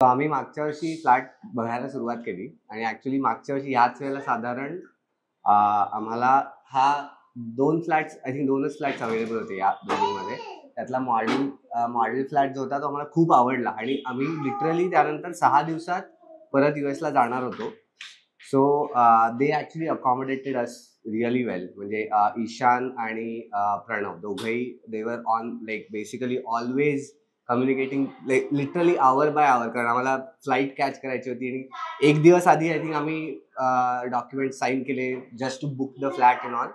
आम्ही मागच्या वर्षी फ्लॅट बघायला सुरुवात केली आणि ऍक्च्युली मागच्या वर्षी ह्याच वेळेला साधारण आम्हाला हा 2 फ्लॅट्स, आय थिंक 2च फ्लॅट्स अवेलेबल होते या बिल्डिंगमध्ये. त्यातला मॉडेल फ्लॅट जो होता तो आम्हाला खूप आवडला आणि आम्ही लिटरली त्यानंतर 6 दिवसात परत US ला जाणार होतो. So they actually accommodated us really well. म्हणजे ईशान आणि प्रणव दोघंही they were on like basically always communicating like literally hour by hour. कारण आम्हाला फ्लाईट कॅच करायची होती आणि एक दिवस आधी आय थिंक आम्ही डॉक्युमेंट साईन केले just to book the flat and all.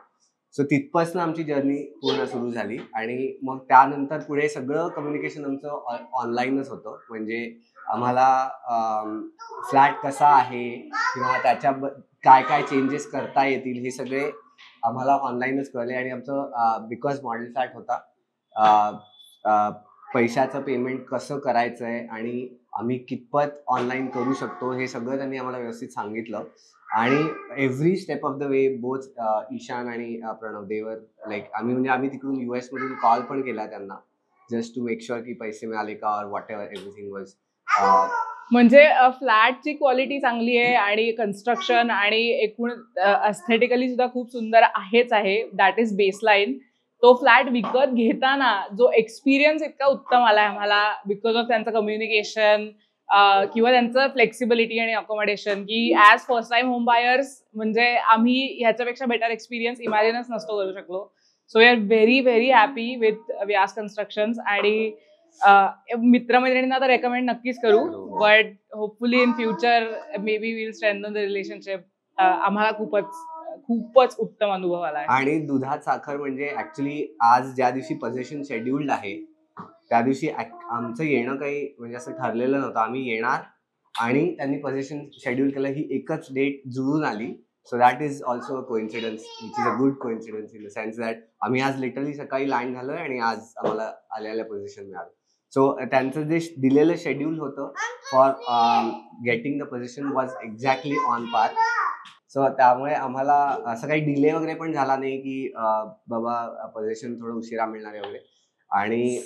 So तिथपासून आमची जर्नी पूर्ण सुरू झाली आणि मग त्यानंतर पुढे सगळं कम्युनिकेशन आमचं ऑनलाईनच होतं. म्हणजे आम्हाला फ्लॅट कसा आहे किंवा त्याच्या काय काय चेंजेस करता येतील हे सगळे आम्हाला ऑनलाईनच कळले. आणि आमचं बिकॉज मॉडेल फ्लॅट होता, पैशाचं पेमेंट कसं करायचं आहे आणि आम्ही कितपत ऑनलाईन करू शकतो हे सगळं त्यांनी आम्हाला व्यवस्थित सांगितलं. आणि every step of the way both Ishan आणि प्रणव देवर लाईक आम्ही तिकडून US मधून कॉल पण केला त्यांना जस्ट टू मेक शुअर की पैसे मिळाले का और व्हॉट एव्हर एव्हरीथिंग वॉज. म्हणजे फ्लॅटची क्वालिटी चांगली आहे आणि कन्स्ट्रक्शन आणि एकूण एस्थेटिकली सुद्धा खूप सुंदर आहेच आहे. That is baseline. तो फ्लॅट विकत घेताना जो एक्सपिरियन्स इतका उत्तम आलाय आम्हाला बिकॉज ऑफ त्यांचं कम्युनिकेशन किंवा त्यांचं फ्लेक्सिबिलिटी आणि अकोमोडेशन की as first time home buyers म्हणजे आम्ही ह्याच्यापेक्षा बेटर एक्सपिरियन्स इमॅजिनच नसतो करू शकलो. So we are very very happy with Vyas constructions आणि मित्रमैत्रिणींना तर रेकमेंड नक्कीच करू. But hopefully in future maybe will strengthen the relationship. आम्हाला खूपच उत्तम अनुभव आला आहे. आणि दुधात साखर म्हणजे ऍक्च्युली आज ज्या दिवशी पोझिशन शेड्यूल्ड आहे त्या दिवशी आमचं येणं काही म्हणजे असं ठरलेलं नव्हतं. आम्ही येणार आणि त्यांनी पोझिशन शेड्यूल केलं ही एकच डेट जुळून आली. So that is also a coincidence which is a good coincidence in the sense that आम्ही आज लिटरली सकाळी लँड झालोय आणि आज आम्हाला आलेल्या पोझिशन मिळालं. सो त्यांचं जे दिलेलं शेड्यूल होतं for getting the position was exactly on par. So त्यामुळे आम्हाला असं काही डिले वगैरे पण झाला नाही की बाबा पोझिशन थोडं उशिरा मिळणार आहे वगैरे. आणि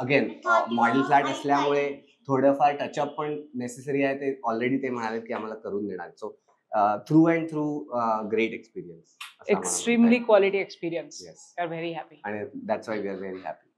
अगेन मॉडेल फ्लॅट असल्यामुळे थोडंफार टचअप पण नेसेसरी आहे. ते ऑलरेडी ते म्हणाले की आम्हाला करून देणार. So through and through great experience. Extremely quality experience. Yes. We are very happy आणि that's why we are very happy.